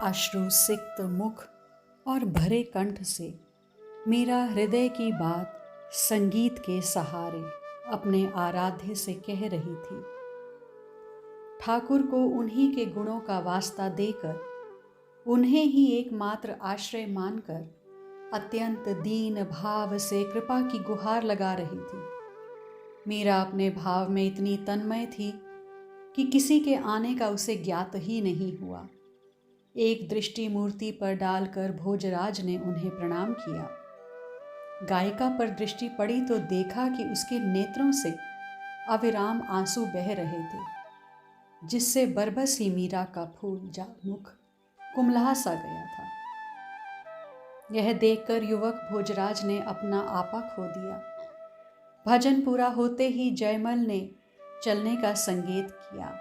अश्रु सिक्त मुख और भरे कंठ से मेरा हृदय की बात संगीत के सहारे अपने आराध्य से कह रही थी। ठाकुर को उन्हीं के गुणों का वास्ता देकर, उन्हें ही एकमात्र आश्रय मानकर अत्यंत दीन भाव से कृपा की गुहार लगा रही थी। मीरा अपने भाव में इतनी तन्मय थी कि किसी के आने का उसे ज्ञात ही नहीं हुआ। एक दृष्टि मूर्ति पर डालकर भोजराज ने उन्हें प्रणाम किया। गायिका पर दृष्टि पड़ी तो देखा कि उसके नेत्रों से अविराम आंसू बह रहे थे, जिससे बरबस ही मीरा का फूल जा मुख कुमला सा गया था। यह देखकर युवक भोजराज ने अपना आपा खो दिया। भजन पूरा होते ही जयमल ने चलने का संकेत किया।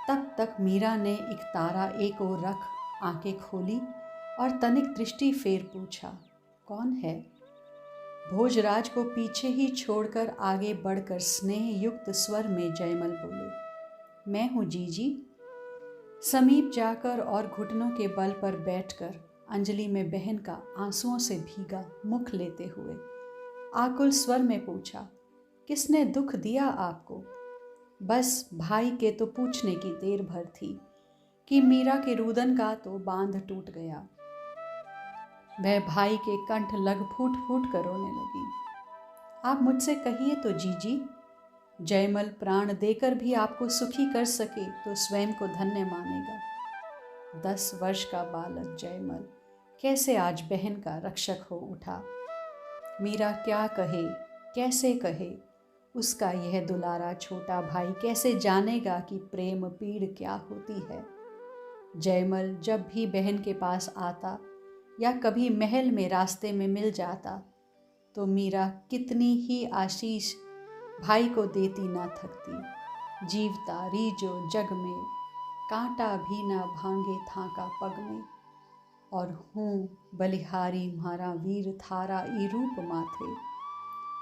तब तक मीरा ने इकतारा एक ओर रख आंखें खोली और तनिक दृष्टि फेर पूछा, कौन है? भोजराज को पीछे ही छोड़कर आगे बढ़कर स्नेह युक्त स्वर में जयमल बोले, मैं हूँ जीजी। समीप जाकर और घुटनों के बल पर बैठकर अंजलि में बहन का आंसुओं से भीगा मुख लेते हुए आकुल स्वर में पूछा, किसने दुख दिया आपको? बस भाई के तो पूछने की देर भर थी कि मीरा के रुदन का तो बांध टूट गया। वह भाई के कंठ लग फूट फूट कर रोने लगी। आप मुझसे कहिए तो जीजी, जयमल प्राण देकर भी आपको सुखी कर सके तो स्वयं को धन्य मानेगा। 10 वर्ष का बालक जयमल कैसे आज बहन का रक्षक हो उठा। मीरा क्या कहे, कैसे कहे? उसका यह दुलारा छोटा भाई कैसे जानेगा कि प्रेम पीड़ क्या होती है। जयमल जब भी बहन के पास आता या कभी महल में रास्ते में मिल जाता तो मीरा कितनी ही आशीष भाई को देती ना थकती। जीवता रीजो जग में, कांटा भी ना भांगे थाका पग में, और हूँ बलिहारी म्हारा वीर थारा ई रूप माथे।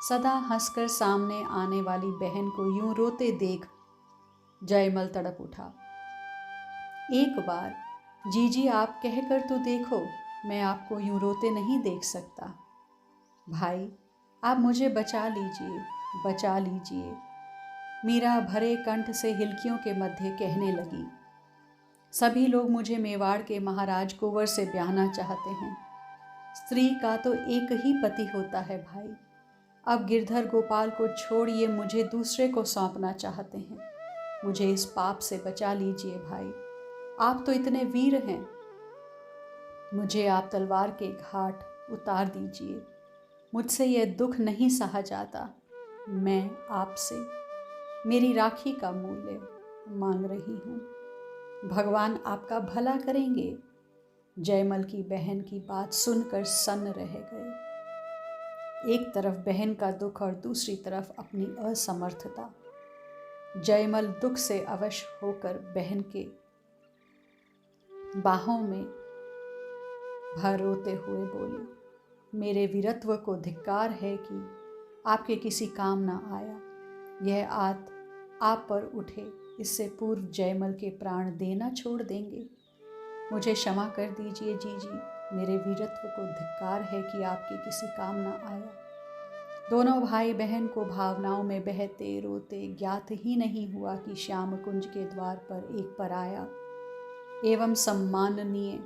सदा हंसकर सामने आने वाली बहन को यूं रोते देख जयमल तड़प उठा। एक बार जीजी आप कहकर तो देखो, मैं आपको यूं रोते नहीं देख सकता। भाई आप मुझे बचा लीजिए, बचा लीजिए, मीरा भरे कंठ से हिलकियों के मध्य कहने लगी। सभी लोग मुझे मेवाड़ के महाराज कुंवर से ब्याहना चाहते हैं। स्त्री का तो एक ही पति होता है भाई। अब गिरधर गोपाल को छोड़िए मुझे दूसरे को सौंपना चाहते हैं। मुझे इस पाप से बचा लीजिए भाई, आप तो इतने वीर हैं। मुझे आप तलवार के घाट उतार दीजिए। मुझसे यह दुख नहीं सहा जाता। मैं आपसे मेरी राखी का मूल्य मांग रही हूँ। भगवान आपका भला करेंगे। जयमल की बहन की बात सुनकर सन्न रह गए। एक तरफ बहन का दुख और दूसरी तरफ अपनी असमर्थता। जयमल दुख से अवश होकर बहन के बाहों में भर रोते हुए बोले, मेरे वीरत्व को धिक्कार है कि आपके किसी काम ना आया। यह आत आप पर उठे इससे पूर्व जयमल के प्राण देना छोड़ देंगे। मुझे क्षमा कर दीजिए जीजी, मेरे वीरत्व को धिक्कार है कि आपके किसी काम न आया। दोनों भाई बहन को भावनाओं में बहते रोते ज्ञात ही नहीं हुआ कि श्याम कुंज के द्वार पर एक पराया एवं सम्माननीय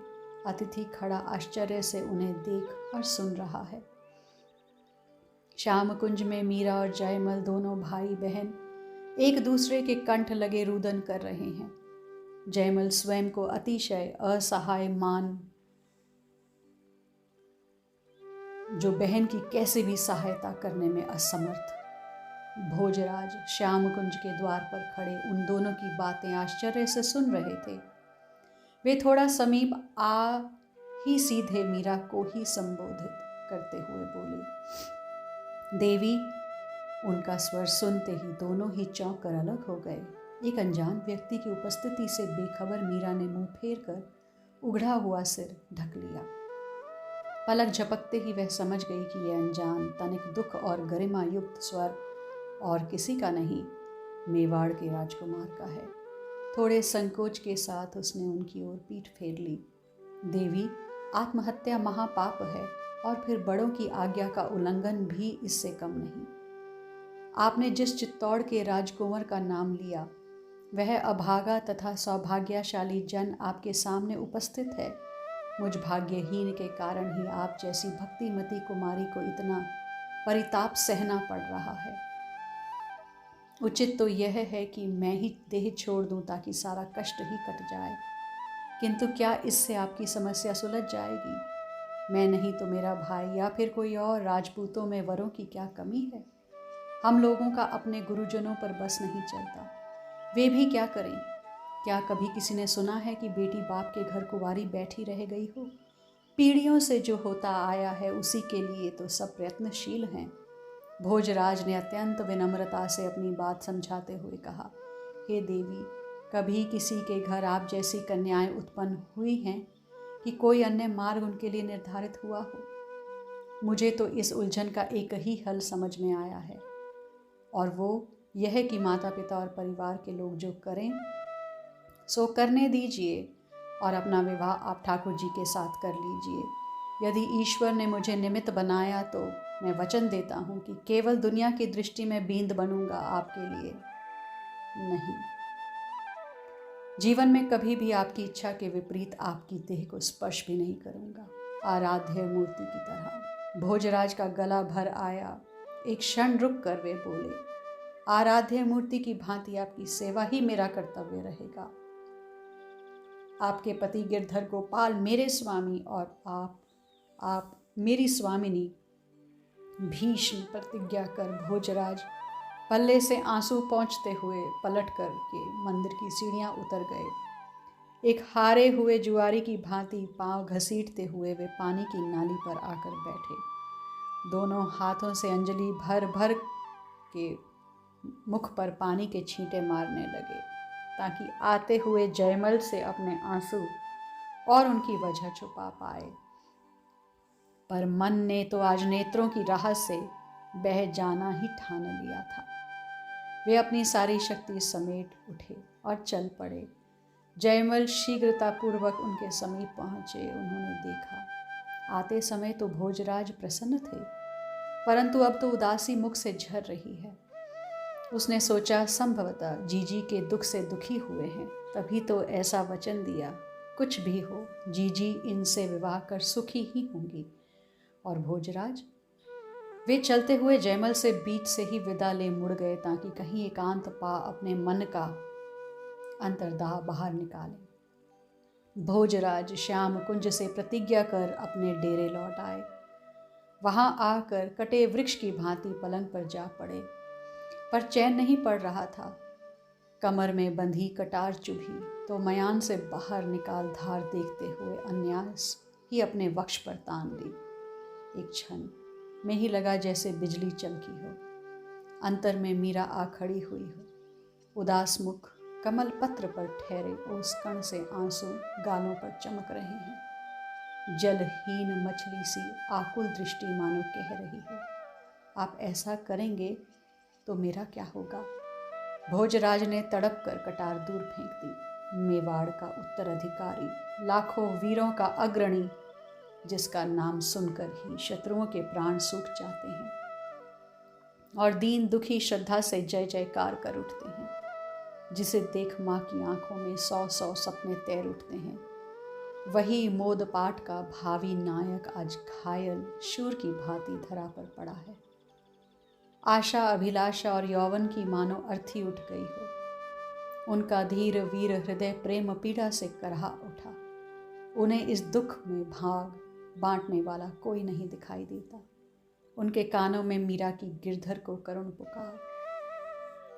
अतिथि खड़ा आश्चर्य से उन्हें देख और सुन रहा है। श्याम कुंज में मीरा और जयमल दोनों भाई बहन एक दूसरे के कंठ लगे रुदन कर रहे हैं। जयमल स्वयं को अतिशय असहाय मान जो बहन की कैसे भी सहायता करने में असमर्थ। भोजराज श्याम कुंज के द्वार पर खड़े उन दोनों की बातें आश्चर्य से सुन रहे थे। वे थोड़ा समीप आ ही सीधे मीरा को ही संबोधित करते हुए बोले, देवी। उनका स्वर सुनते ही दोनों ही चौंक कर अलग हो गए। एक अनजान व्यक्ति की उपस्थिति से बेखबर मीरा ने मुंह फेर कर उघड़ा हुआ सिर ढक लिया। पलक झपकते ही वह समझ गई कि यह अनजान तनिक दुख और गरिमा युक्त स्वर और किसी का नहीं, मेवाड़ के राजकुमार का है। थोड़े संकोच के साथ उसने उनकी ओर पीठ फेर ली। देवी, आत्महत्या महापाप है और फिर बड़ों की आज्ञा का उल्लंघन भी इससे कम नहीं। आपने जिस चित्तौड़ के राजकुंवर का नाम लिया, वह अभागा तथा सौभाग्यशाली जन आपके सामने उपस्थित है। मुझ भाग्यहीन के कारण ही आप जैसी भक्तिमती कुमारी को इतना परिताप सहना पड़ रहा है। उचित तो यह है कि मैं ही देह छोड़ दूं ताकि सारा कष्ट ही कट जाए, किंतु क्या इससे आपकी समस्या सुलझ जाएगी? मैं नहीं तो मेरा भाई या फिर कोई और राजपूतों में वरों की क्या कमी है? हम लोगों का अपने गुरुजनों पर बस नहीं चलता, वे भी क्या करें? क्या कभी किसी ने सुना है कि बेटी बाप के घर कुंवारी बैठी रह गई हो? पीढ़ियों से जो होता आया है उसी के लिए तो सब प्रयत्नशील हैं। भोजराज ने अत्यंत विनम्रता से अपनी बात समझाते हुए कहा, हे देवी, कभी किसी के घर आप जैसी कन्याएं उत्पन्न हुई हैं कि कोई अन्य मार्ग उनके लिए निर्धारित हुआ हो? मुझे तो इस उलझन का एक ही हल समझ में आया है, और वो यह कि माता पिता और परिवार के लोग जो करें सो करने दीजिए और अपना विवाह आप ठाकुर जी के साथ कर लीजिए। यदि ईश्वर ने मुझे निमित्त बनाया तो मैं वचन देता हूँ कि केवल दुनिया की दृष्टि में बींद बनूंगा, आपके लिए नहीं। जीवन में कभी भी आपकी इच्छा के विपरीत आपकी देह को स्पर्श भी नहीं करूंगा। आराध्य मूर्ति की तरह भोजराज का गला भर आया। एक क्षण रुक कर वे बोले, आराध्य मूर्ति की भांति आपकी सेवा ही मेरा कर्तव्य रहेगा। आपके पति गिरधर गोपाल मेरे स्वामी और आप मेरी स्वामिनी। भीष्म प्रतिज्ञा कर भोजराज पल्ले से आंसू पोंछते हुए पलट कर के मंदिर की सीढ़ियां उतर गए। एक हारे हुए जुआरी की भांति पांव घसीटते हुए वे पानी की नाली पर आकर बैठे। दोनों हाथों से अंजलि भर भर के मुख पर पानी के छींटे मारने लगे ताकि आते हुए जयमल से अपने आंसू और उनकी वजह छुपा पाए। पर मन ने तो आज नेत्रों की राह से बह जाना ही ठान लिया था। वे अपनी सारी शक्ति समेट उठे और चल पड़े। जयमल शीघ्रतापूर्वक उनके समीप पहुंचे। उन्होंने देखा, आते समय तो भोजराज प्रसन्न थे, परंतु अब तो उदासी मुख से झर रही है। उसने सोचा, संभवतः जीजी के दुख से दुखी हुए हैं, तभी तो ऐसा वचन दिया। कुछ भी हो, जीजी इनसे विवाह कर सुखी ही होंगी। और भोजराज, वे चलते हुए जयमल से बीच से ही विदा ले मुड़ गए ताकि कहीं एकांत पा अपने मन का अंतर्दाह बाहर निकाले। भोजराज श्याम कुंज से प्रतिज्ञा कर अपने डेरे लौट आए। वहां आकर कटे वृक्ष की भांति पलंग पर जा पड़े, पर चैन नहीं पड़ रहा था। कमर में बंधी कटार चुभी तो मयान से बाहर निकाल धार देखते हुए अन्यास ही अपने वक्ष पर तान ली। एक क्षण में ही लगा जैसे बिजली चमकी हो। अंतर में मीरा आ खड़ी हुई हो। उदास मुख कमल पत्र पर ठहरे ओस कण से आंसू गालों पर चमक रहे हैं। जलहीन मछली सी आकुल दृष्टि मानो कह रही है, आप ऐसा करेंगे तो मेरा क्या होगा? भोजराज ने तड़प कर कटार दूर फेंक दी। मेवाड़ का उत्तराधिकारी, लाखों वीरों का अग्रणी, जिसका नाम सुनकर ही शत्रुओं के प्राण सूख जाते हैं और दीन दुखी श्रद्धा से जय जयकार कर उठते हैं, जिसे देख माँ की आंखों में 100 सपने तैर उठते हैं, वही मोदपाट का भावी नायक आज घायल शूर की भांति धरा पर पड़ा है। आशा, अभिलाषा और यौवन की मानो अर्थी उठ गई हो। उनका धीर वीर हृदय प्रेम पीड़ा से करहा उठा। उन्हें इस दुख में भाग बांटने वाला कोई नहीं दिखाई देता। उनके कानों में मीरा की गिरधर को करुण पुकार,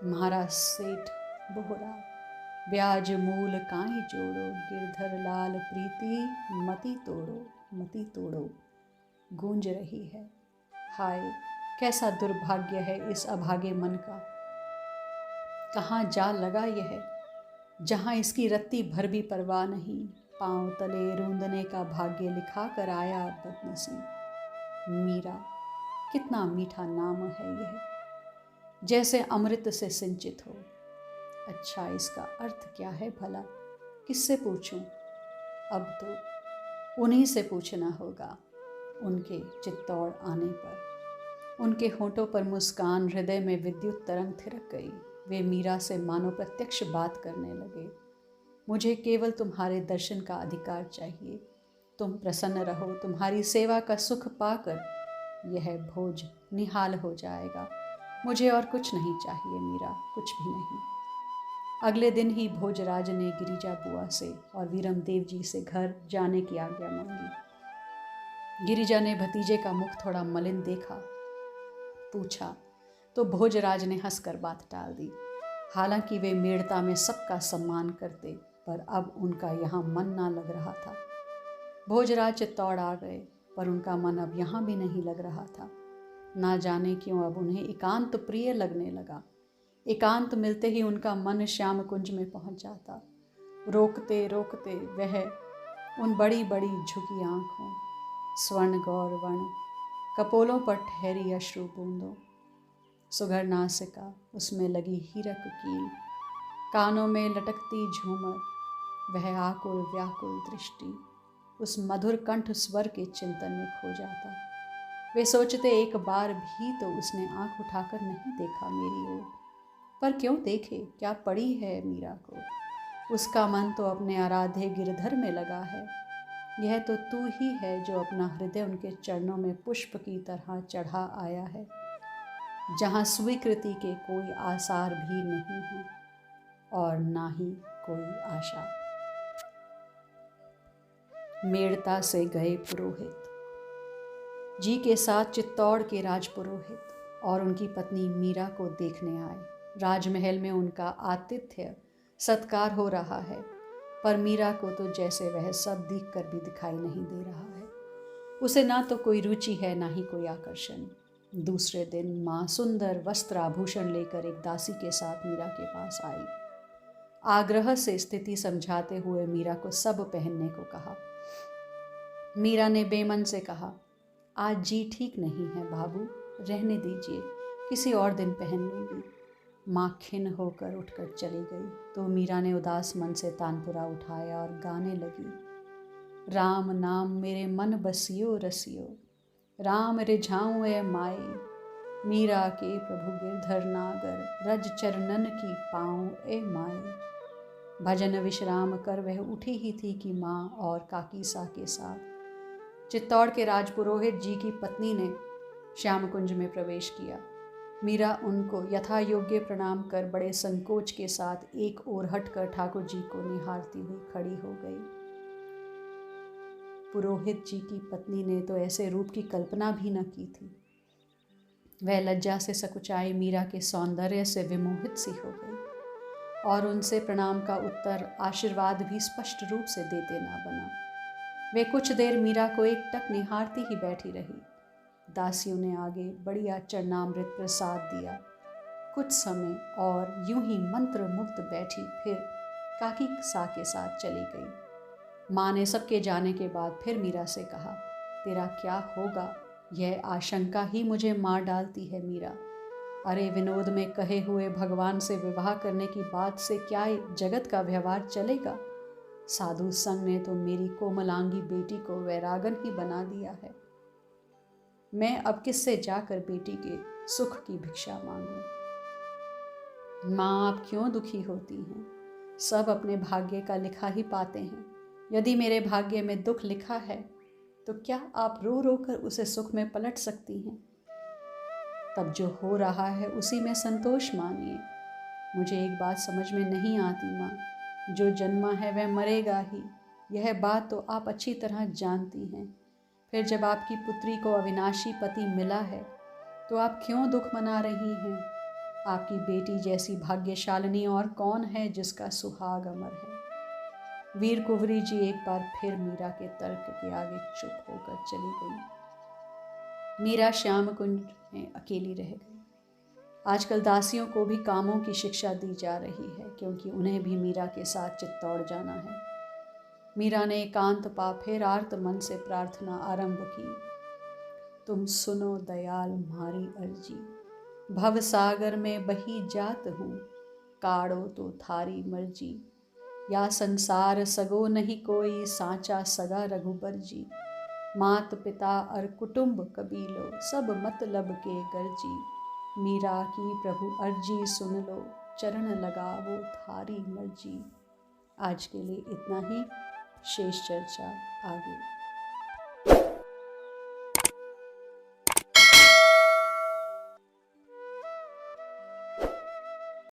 महाराज सेठ बोहरा, ब्याज मूल काई जोड़ो, गिरधर लाल प्रीति मति तोड़ो, गूंज रही है। हाय, कैसा दुर्भाग्य है इस अभागे मन का। कहाँ जा लगा यह, जहाँ इसकी रत्ती भर भी परवाह नहीं। पांव तले रूंदने का भाग्य लिखा कर आया बदनसीब। मीरा, कितना मीठा नाम है यह, जैसे अमृत से सिंचित हो। अच्छा, इसका अर्थ क्या है भला? किससे पूछूं? अब तो उन्हीं से पूछना होगा। उनके चित्तौड़ आने पर उनके होठों पर मुस्कान, हृदय में विद्युत तरंग थिरक गई। वे मीरा से मानो प्रत्यक्ष बात करने लगे। मुझे केवल तुम्हारे दर्शन का अधिकार चाहिए। तुम प्रसन्न रहो, तुम्हारी सेवा का सुख पाकर यह भोज निहाल हो जाएगा। मुझे और कुछ नहीं चाहिए मीरा, कुछ भी नहीं। अगले दिन ही भोजराज ने गिरिजा बुआ से और वीरम देव जी से घर जाने की आज्ञा मांगी। गिरिजा ने भतीजे का मुख थोड़ा मलिन देखा, पूछा तो भोजराज ने हंसकर बात टाल दी। हालांकि वे मेड़ता में सबका सम्मान करते, पर अब उनका यहाँ मन ना लग रहा था। भोजराज चित्तौड़ आ गए, पर उनका मन अब यहाँ भी नहीं लग रहा था। ना जाने क्यों अब उन्हें एकांत प्रिय लगने लगा। एकांत मिलते ही उनका मन श्याम कुंज में पहुंच जाता। रोकते रोकते वह उन बड़ी बड़ी झुकी आंखों, स्वर्ण गौर वर्ण कपोलों पर ठहरी अश्रु बूंदों, सुघर नासिका, उसमें लगी हीरक कील, कानों में लटकती झूमर, वह आकुल व्याकुल दृष्टि, उस मधुर कंठ स्वर के चिंतन में खो जाता। वे सोचते, एक बार भी तो उसने आंख उठाकर नहीं देखा मेरी ओर। पर क्यों देखे, क्या पड़ी है मीरा को? उसका मन तो अपने आराध्य गिरधर में लगा है। यह तो तू ही है जो अपना हृदय उनके चरणों में पुष्प की तरह चढ़ा आया है, जहाँ स्वीकृति के कोई आसार भी नहीं है और ना ही कोई आशा। मेड़ता से गए पुरोहित। जी के साथ चित्तौड़ के राजपुरोहित और उनकी पत्नी मीरा को देखने आए। राजमहल में उनका आतिथ्य सत्कार हो रहा है, पर मीरा को तो जैसे वह सब दिख कर भी दिखाई नहीं दे रहा है। उसे ना तो कोई रुचि है, ना ही कोई आकर्षण। दूसरे दिन माँ सुंदर वस्त्र आभूषण लेकर एक दासी के साथ मीरा के पास आई। आग्रह से स्थिति समझाते हुए मीरा को सब पहनने को कहा। मीरा ने बेमन से कहा, आज जी ठीक नहीं है बाबू, रहने दीजिए, किसी और दिन पहन लूँगी। माँ खिन्न होकर उठकर चली गई तो मीरा ने उदास मन से तानपुरा उठाया और गाने लगी। राम नाम मेरे मन बसियो रसियो, राम रिझाऊं ए माई, मीरा के प्रभु गिरधर नागर, रज चरणन की पाऊं ए माई। भजन विश्राम कर वह उठी ही थी कि माँ और काकी सा के साथ चित्तौड़ के राजपुरोहित जी की पत्नी ने श्याम कुंज में प्रवेश किया। मीरा उनको यथा योग्य प्रणाम कर बड़े संकोच के साथ एक ओर हटकर ठाकुर जी को निहारती हुई खड़ी हो गई। पुरोहित जी की पत्नी ने तो ऐसे रूप की कल्पना भी न की थी। वह लज्जा से सकुचाई मीरा के सौंदर्य से विमोहित सी हो गई और उनसे प्रणाम का उत्तर आशीर्वाद भी स्पष्ट रूप से देते ना बना। वे कुछ देर मीरा को एक टक निहारती ही बैठी रही। दासियों ने आगे बढ़िया चरणामृत प्रसाद दिया। कुछ समय और यूं ही मंत्र मुग्ध बैठी, फिर काकी सा के साथ चली गई। माँ ने सबके जाने के बाद फिर मीरा से कहा, तेरा क्या होगा, यह आशंका ही मुझे मार डालती है मीरा। अरे विनोद में कहे हुए भगवान से विवाह करने की बात से क्या जगत का व्यवहार चलेगा? साधु संग ने तो मेरी कोमलांगी बेटी को वैरागन ही बना दिया है। मैं अब किससे जाकर बेटी के सुख की भिक्षा मांगूं? माँ, आप क्यों दुखी होती हैं? सब अपने भाग्य का लिखा ही पाते हैं। यदि मेरे भाग्य में दुख लिखा है तो क्या आप रो रो कर उसे सुख में पलट सकती हैं? तब जो हो रहा है उसी में संतोष मानिए। मुझे एक बात समझ में नहीं आती माँ, जो जन्मा है वह मरेगा ही। यह बात तो आप अच्छी तरह जानती हैं। फिर जब आपकी पुत्री को अविनाशी पति मिला है तो आप क्यों दुख मना रही हैं? आपकी बेटी जैसी भाग्यशालिनी और कौन है जिसका सुहाग अमर है? वीर कुंवरी जी एक बार फिर मीरा के तर्क के आगे चुप होकर चली गई। मीरा श्याम कुंज में अकेली रह गई। आजकल दासियों को भी कामों की शिक्षा दी जा रही है, क्योंकि उन्हें भी मीरा के साथ चित्तौड़ जाना है। मीरा ने एकांत पा फिर आर्त मन से प्रार्थना आरंभ की। तुम सुनो दयाल म्हारी अर्जी, भव सागर में बही जात हूँ, काढ़ो तो थारी मर्जी। या संसार सगो नहीं कोई, सांचा सगा रघुबर जी। मात पिता और कुटुंब कबीलो, सब मतलब के गर्जी। मीरा की प्रभु अर्जी सुन लो, चरण लगावो थारी मर्जी। आज के लिए इतना ही, शेष चर्चा आगे।